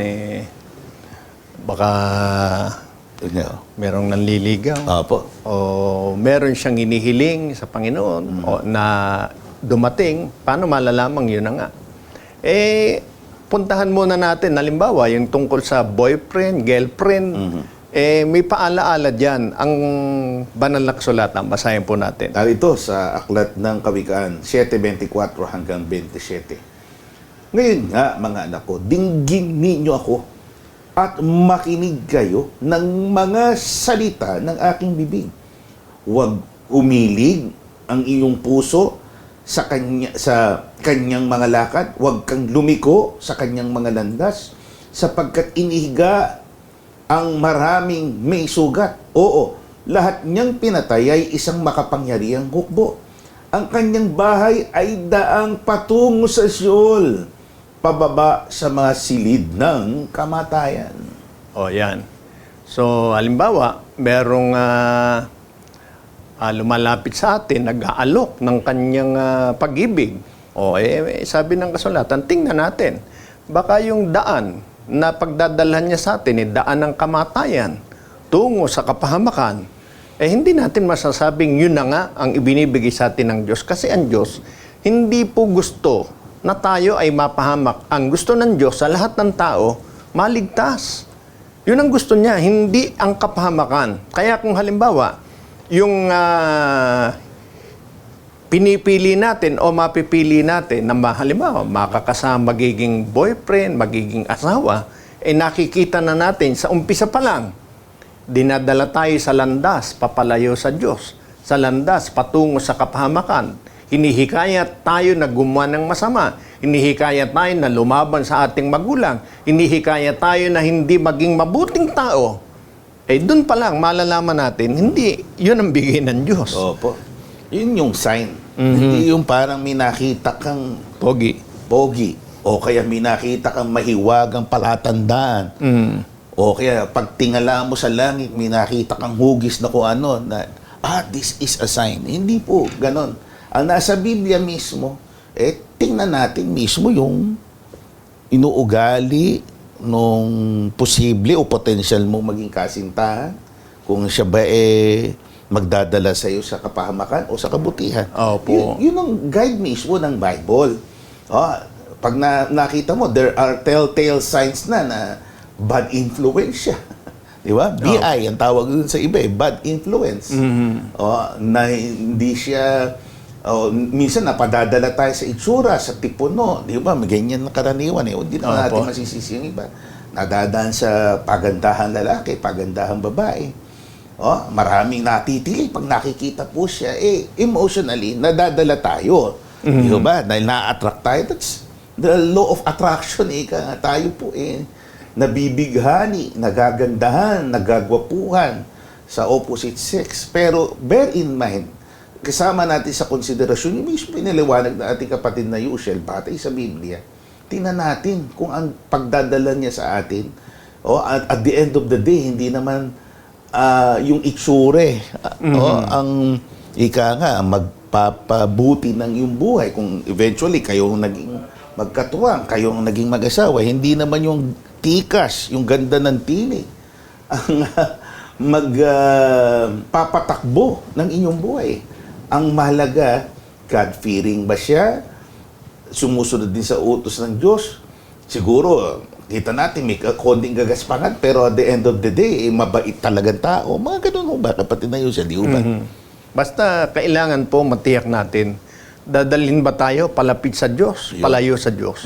baka merong nanliligaw. Opo. O meron siyang inihiling sa Panginoon o na dumating, paano malalamang yun na nga? Puntahan muna natin, halimbawa, yung tungkol sa boyfriend, girlfriend, may paalaala dyan. Ang banal na kasulatan, basahin po natin. Ito sa Aklat ng Kawikaan, 7:24 hanggang 27. Ngayon nga, mga anak ko, dinggin ninyo ako at makinig kayo ng mga salita ng aking bibig. Huwag humilig ang iyong puso sa kanyang mga lakad, huwag kang lumiko sa kanyang mga landas, sapagkat inihiga ang maraming may sugat. Oo, lahat niyang pinatay ay isang makapangyarihang hukbo. Ang kanyang bahay ay daang patungo sa Sheol, pababa sa mga silid ng kamatayan. O, yan. So, halimbawa, merong lumalapit sa atin, nag-aalok ng kanyang pag-ibig. O, sabi ng kasulatan, tingnan natin. Baka yung daan na pagdadalhan niya sa atin, daan ng kamatayan, tungo sa kapahamakan, hindi natin masasabing yun na nga ang ibinibigay sa atin ng Diyos. Kasi ang Diyos, hindi po gusto na tayo ay mapahamak. Ang gusto ng Diyos sa lahat ng tao, maligtas. Yun ang gusto niya, hindi ang kapahamakan. Kaya kung halimbawa, yung pinipili natin o mapipili natin na halimbawa, makakasama, magiging boyfriend, magiging asawa, nakikita na natin sa umpisa pa lang, dinadala tayo sa landas, papalayo sa Diyos. Sa landas, patungo sa kapahamakan. Hinihikayat tayo na gumawa ng masama. Hinihikayat tayo na lumaban sa ating magulang. Hinihikayat tayo na hindi maging mabuting tao. Dun pa lang, malalaman natin, hindi, yun ang bigay ng Diyos. Opo. Yun yung sign. Hindi yung parang may nakita kang Pogi. o kaya may nakita kang mahiwagang palatandaan. O kaya pag tingala mo sa langit, may nakita kang hugis na kung ano, na, this is a sign. Hindi po, ganon. Ang nasa Biblia mismo, tingnan natin mismo yung inuugali nung posible o potential mong maging kasintahan. Kung siya ba magdadala sa iyo sa kapahamakan o sa kabutihan. Opo. Yun ang guide mismo ng Bible. Pag nakita mo, there are telltale signs na bad influence siya. Di ba? BI, ang tawag dun sa iba, bad influence. Na hindi siya, minsan napadadala tayo sa itsura, sa tipuno. Di ba? May ganyan na karaniwan. Hindi naman natin masisisi yung iba. Nadadaan sa pagandahan lalaki, pagandahan babae. Maraming natitili. Pag nakikita po siya, emotionally, nadadala tayo. Di ba? Dahil na-attract tayo. That's the law of attraction. Tayo po nabibighani, nagagandahan, nagagwapuhan sa opposite sex. Pero bear in mind, kasama natin sa konsiderasyon, yung mismo pinaliwanag na ating kapatid na Yushel, batay sa Biblia, tingnan natin kung ang pagdadala niya sa atin, at the end of the day, hindi naman yung itsure, ang magpapabuti ng iyong buhay. Kung eventually kayong naging magkatuwang, kayong naging mag-asawa, hindi naman yung tikas, yung ganda ng tinig, ang magpapatakbo ng inyong buhay. Ang mahalaga, God-fearing ba siya? Sumusunod din sa utos ng Diyos? Siguro, kita natin may konting gagaspangan, pero at the end of the day, mabait talagang tao. Mga ganun ba, kapatid na yun siya, di ba? Basta kailangan po matiyak natin, dadalhin ba tayo palapit sa Diyos, palayo sa Diyos?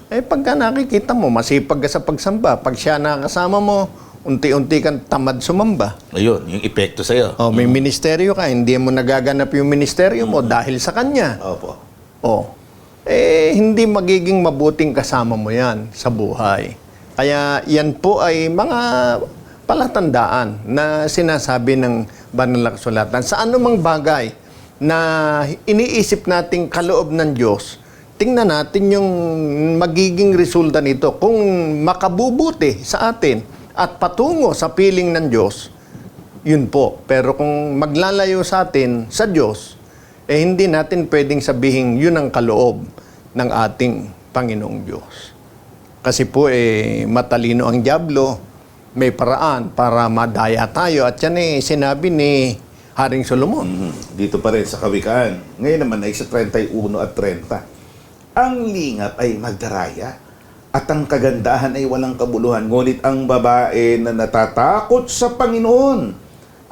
Pagka nakikita mo, masipag ka sa pagsamba, pag siya nakasama mo, unti-unti kang tamad sumamba. Ayun, yung epekto sa'yo. May ministeryo ka, hindi mo nagaganap yung ministeryo mo dahil sa kanya. Opo. Hindi magiging mabuting kasama mo yan sa buhay. Kaya yan po ay mga palatandaan na sinasabi ng banal na kasulatan. Sa anumang bagay na iniisip nating kaloob ng Diyos, tingnan natin yung magiging resulta nito. Kung makabubuti sa atin at patungo sa piling ng Diyos, yun po. Pero kung maglalayo sa atin sa Diyos, hindi natin pwedeng sabihin yun ang kaloob ng ating Panginoong Diyos. Kasi po matalino ang dyablo, may paraan para madaya tayo. At yan sinabi ni Haring Solomon. Dito pa rin sa Kawikaan. Ngayon naman ay sa 31 at 30. Ang lingap ay magdaraya at ang kagandahan ay walang kabuluhan. Ngunit ang babae na natatakot sa Panginoon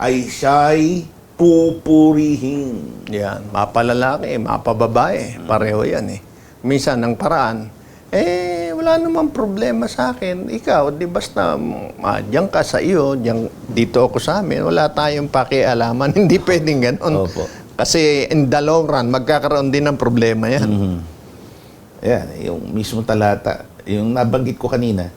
ay siya'y pupurihin. Yan, mapalalaki, mapababae. Pareho yan Minsan, ang paraan, Wala namang problema sa akin. Ikaw, di basta diyan ka sa iyo, dito ako sa amin, wala tayong pakialaman. Hindi pwedeng ganon. Opo. Kasi in the long run, magkakaroon din ng problema yan. Ayan, yung mismo talata, yung nabanggit ko kanina,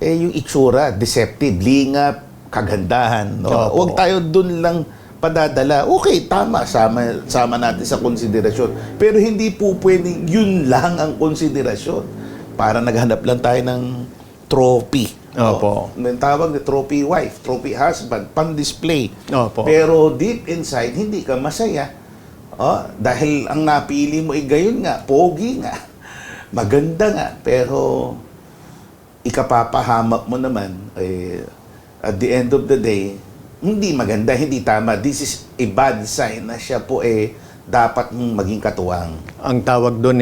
yung itsura, deceptive, lingap, kagandahan. No? Opo. Huwag tayo dun lang padadala. Okay, tama, sama natin sa konsiderasyon. Pero hindi po pwedeng yun lang ang konsiderasyon. Para naghanap lang tayo ng trophy. Opo. Yung tawag na trophy wife, trophy husband, pan-display. Opo. Pero deep inside, hindi ka masaya. Dahil ang napili mo ay gayon nga, pogi nga, maganda nga, pero ikapapahamak mo naman, at the end of the day, hindi maganda, hindi tama. This is a bad sign na siya po dapat mong maging katuwang. Ang tawag doon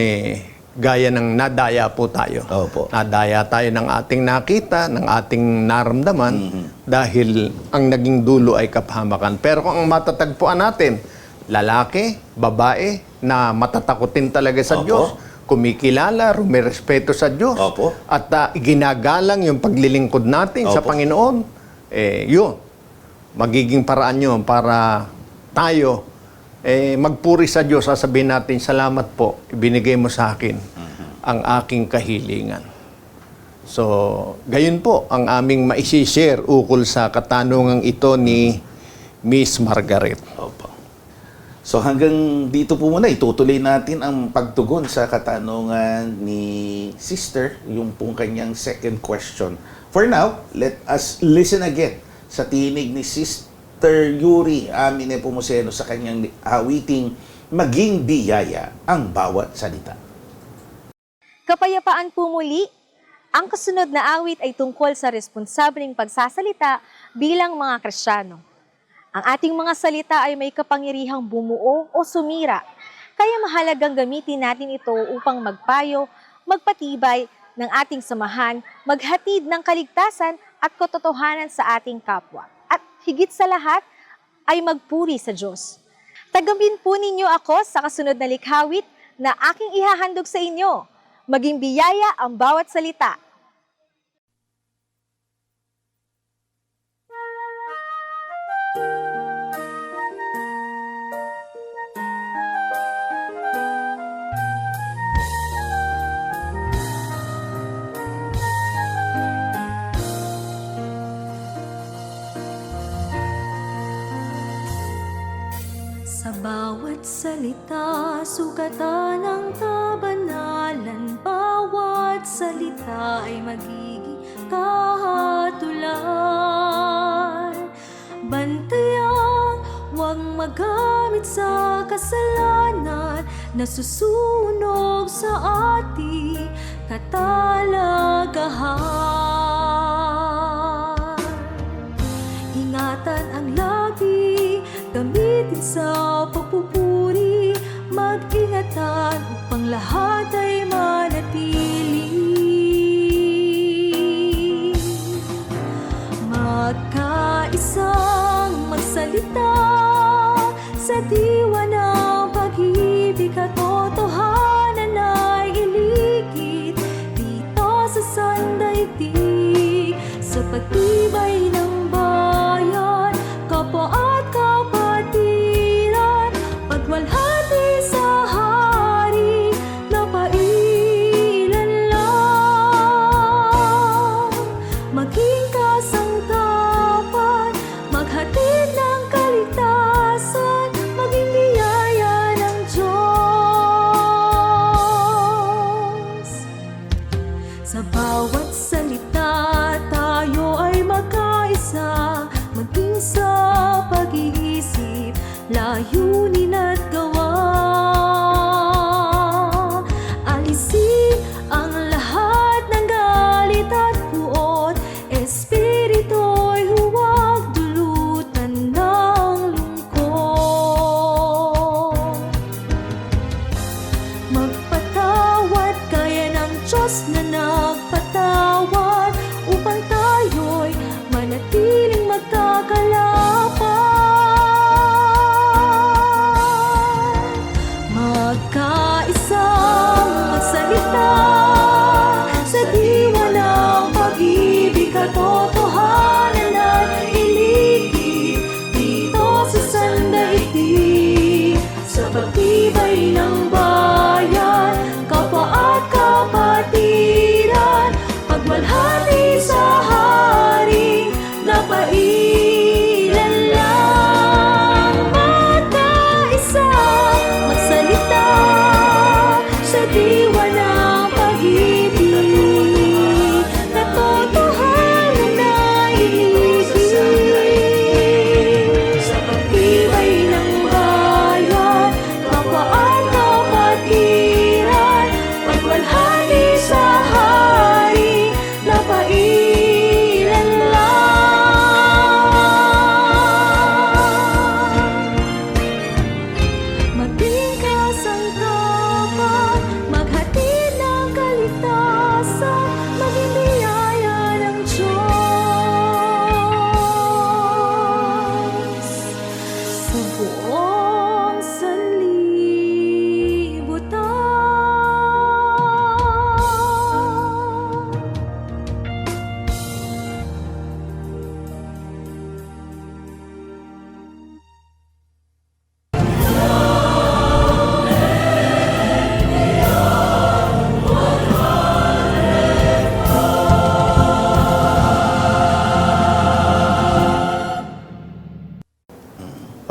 gaya ng nadaya po tayo. Opo. Nadaya tayo ng ating nakita, ng ating naramdaman, dahil ang naging dulo ay kapahamakan. Pero kung ang matatagpuan natin, lalaki, babae, na matatakutin talaga sa Opo. Diyos, kumikilala, rumirespeto sa Diyos, Opo. at iginagalang yung paglilingkod natin sa Opo. Panginoon, yun, magiging paraan yun para tayo magpuri sa Diyos, sasabihin natin, salamat po, ibinigay mo sa akin ang aking kahilingan. So, gayon po ang aming maisishare ukol sa katanungang ito ni Miss Margaret. Opo. So hanggang dito po muna, itutuloy natin ang pagtugon sa katanungan ni Sister, yung pong kanyang second question. For now, let us listen again sa tinig ni Sister Yuri Amine Pumuseno sa kanyang awiting Maging Biyaya ang Bawat Salita. Kapayapaan po muli, ang kasunod na awit ay tungkol sa responsableng pagsasalita bilang mga Kristiyano. Ang ating mga salita ay may kapangyarihang bumuo o sumira, kaya mahalagang gamitin natin ito upang magpayo, magpatibay ng ating samahan, maghatid ng kaligtasan at katotohanan sa ating kapwa. At higit sa lahat, ay magpuri sa Diyos. Tagambin po ninyo ako sa kasunod na likhawit na aking ihahandog sa inyo. Maging biyaya ang bawat salita. Sa bawat salita, sukatan ng kabanalan. Bawat salita ay magiging kahatulan. Bantayan, huwag magamit sa kasalanan na susunog sa ating katalagahan. Ingatan ang lagi, gamitin sa pagpupuri, mag-ingatan upang lahat ay manatili. Magkaisang magsalita sa diwa ng pag-ibig at totohanan ay iligit dito sa sandaigdig, sa pagtibay ng bayan, kapwa at kapatiran, pagwalhati sa hari na pailan lang. Maging kasangkapan, maghatid ng kaligtasan, maging biyaya ng Diyos. Sa bawat salita, tayo ay magkaisa.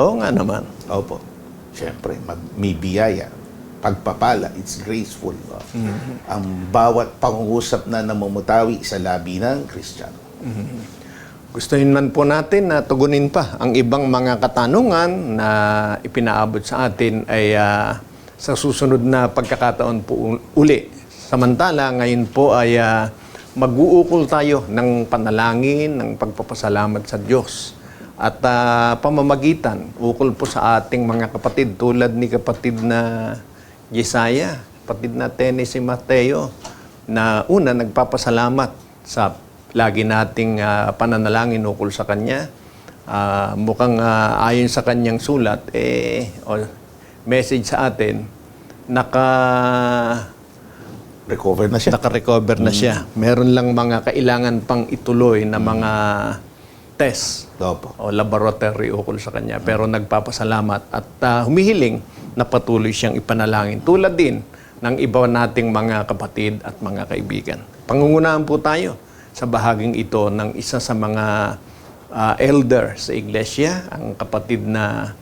Oo nga naman. Opo. Siyempre, may biyaya. Pagpapala, it's graceful. No? Ang bawat pangungusap na namumutawi sa labi ng Kristiyano. Gustuhin man po natin na tugunin pa ang ibang mga katanungan na ipinaabot sa atin ay sa susunod na pagkakataon po uli. Samantala, ngayon po ay mag-uukol tayo ng panalangin, ng pagpapasalamat sa Diyos. At pamamagitan, ukol po sa ating mga kapatid tulad ni kapatid na Yesaya, kapatid na Tennessee Mateo, na una nagpapasalamat sa lagi nating pananalangin ukol sa Kanya. Mukhang ayon sa Kanyang sulat, message sa atin, Recover na siya. naka-recover na siya. Meron lang mga kailangan pang ituloy na mga test Opo. o laboratory ukol sa kanya. Pero nagpapasalamat at humihiling na patuloy siyang ipanalangin. Tulad din ng iba nating mga kapatid at mga kaibigan. Pangungunahan po tayo sa bahaging ito ng isa sa mga elder sa iglesia, ang kapatid na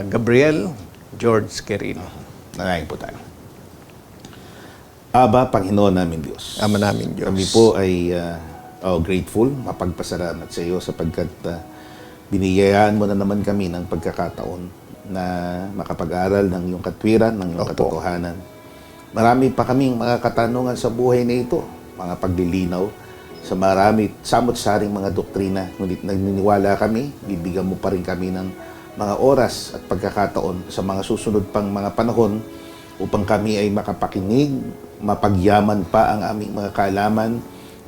Gabriel George Quirino. Nanayin po tayo. Aba, Panginoon namin Diyos. Ama namin Diyos. Kami po ay grateful, mapagpasalamat sa iyo sapagkat biniyayaan mo na naman kami ng pagkakataon na makapag-aral ng iyong katwiran, ng iyong Opo. katotohanan. Marami pa kaming mga katanungan sa buhay na ito, mga paglilinaw sa marami, samot-saring mga doktrina. Ngunit naniniwala kami, bibigyan mo pa rin kami ng mga oras at pagkakataon sa mga susunod pang mga panahon upang kami ay makapakinig, mapagyaman pa ang aming mga kaalaman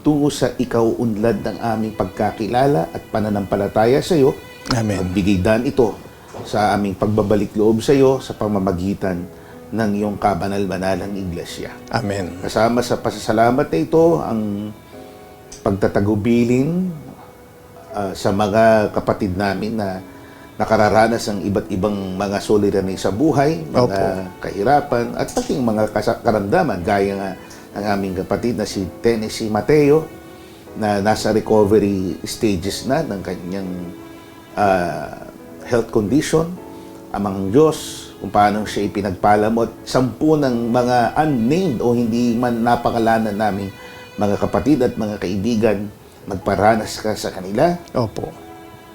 tungo sa ikaw unlad ng aming pagkakilala at pananampalataya sa iyo. Amen. Magbigay daan ito sa aming pagbabalik loob sa iyo sa pamamagitan ng iyong kabanal-banalang iglesia. Amen. Kasama sa pasasalamat na ito ang pagtatagubilin sa mga kapatid namin na nakararanas ng iba't ibang mga suliranin sa buhay, mga Opo. kahirapan, at pati mga karamdaman, gaya nga ng aming kapatid na si Tennessee Mateo, na nasa recovery stages na ng kanyang health condition. Amang Diyos, kung paano siya ipinagpala mo, at 10 ng mga unnamed o hindi man napakalanan naming mga kapatid at mga kaibigan, magparanas ka sa kanila. Opo.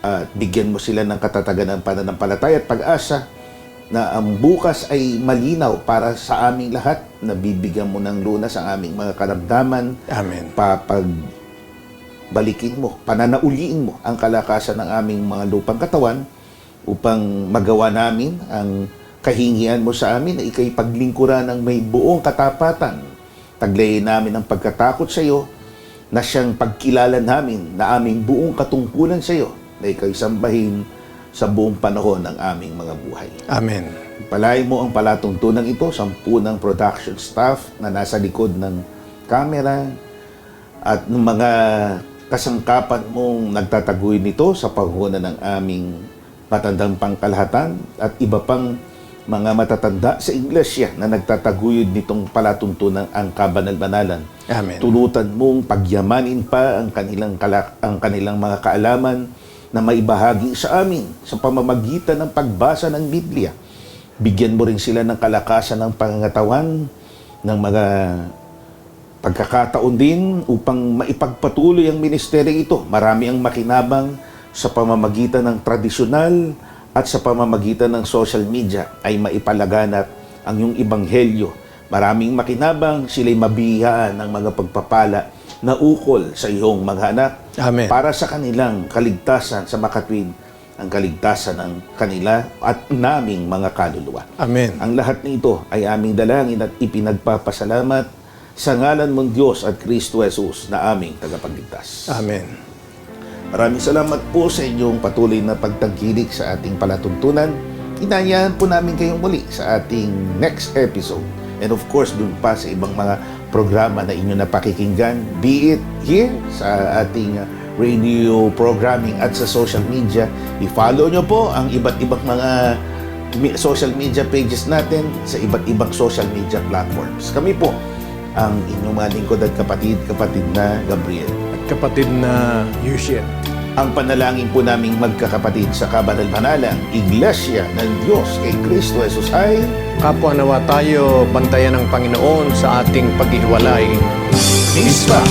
At bigyan mo sila ng katatagan ng pananampalataya at pag-asa na ang bukas ay malinaw para sa aming lahat, na bibigyan mo ng lunas ang aming mga karamdaman. Amen. Balikin mo, pananauliin mo ang kalakasan ng aming mga lupang katawan upang magawa namin ang kahingian mo sa amin na ikay paglingkuran ng may buong katapatan. Taglayin namin ang pagkatakot sa iyo na siyang pagkilala namin na aming buong katungkulan sa iyo na ikay sambahin sa buong panahon ng aming mga buhay. Amen. Palain mo ang palatuntunan ito, 10 ng production staff na nasa likod ng camera at ng mga kasangkapan mong nagtataguy nito sa pangunguna ng aming matandang pangkalahatan at iba pang mga matatanda sa iglesia na nagtataguyod nitong palatuntunan ang kabanal-banalan. Amen. Tulutan mong pagyamanin pa ang kanilang mga kaalaman na maibahagi sa amin sa pamamagitan ng pagbasa ng Biblia. Bigyan mo rin sila ng kalakasan ng pangangatawan, ng mga pagkakataon din upang maipagpatuloy ang ministeryo ito. Marami ang makinabang sa pamamagitan ng tradisyonal at sa pamamagitan ng social media ay maipalaganap ang iyong ebanghelyo. Maraming makinabang, sila'y mabihaan ng mga pagpapala na ukol sa iyong mga anak. Amen. Para sa kanilang kaligtasan sa makatwid, ang kaligtasan ng kanila at naming mga kaluluwa. Amen. Ang lahat nito ay aming dalangin at ipinagpapasalamat sa ngalan mong Diyos at Kristo Jesus na aming tagapagligtas. Amen. Maraming salamat po sa inyong patuloy na pagtangkilik sa ating palatuntunan. Inayahan po namin kayong muli sa ating next episode. And of course, dun pa sa ibang mga programa na inyo napakikinggan, be it here sa ating radio programming at sa social media. I-follow nyo po ang iba't ibang mga social media pages natin sa iba't ibang social media platforms. Kami po ang inyong mga lingkod at kapatid na Gabriel. At kapatid na Yushir. Ang panalangin po naming magkakapatid sa kabanal-banalang Iglesia ng Diyos kay Kristo Jesus ay Kapwa nawa tayo bantayan ng Panginoon sa ating paghihiwalay. Mispa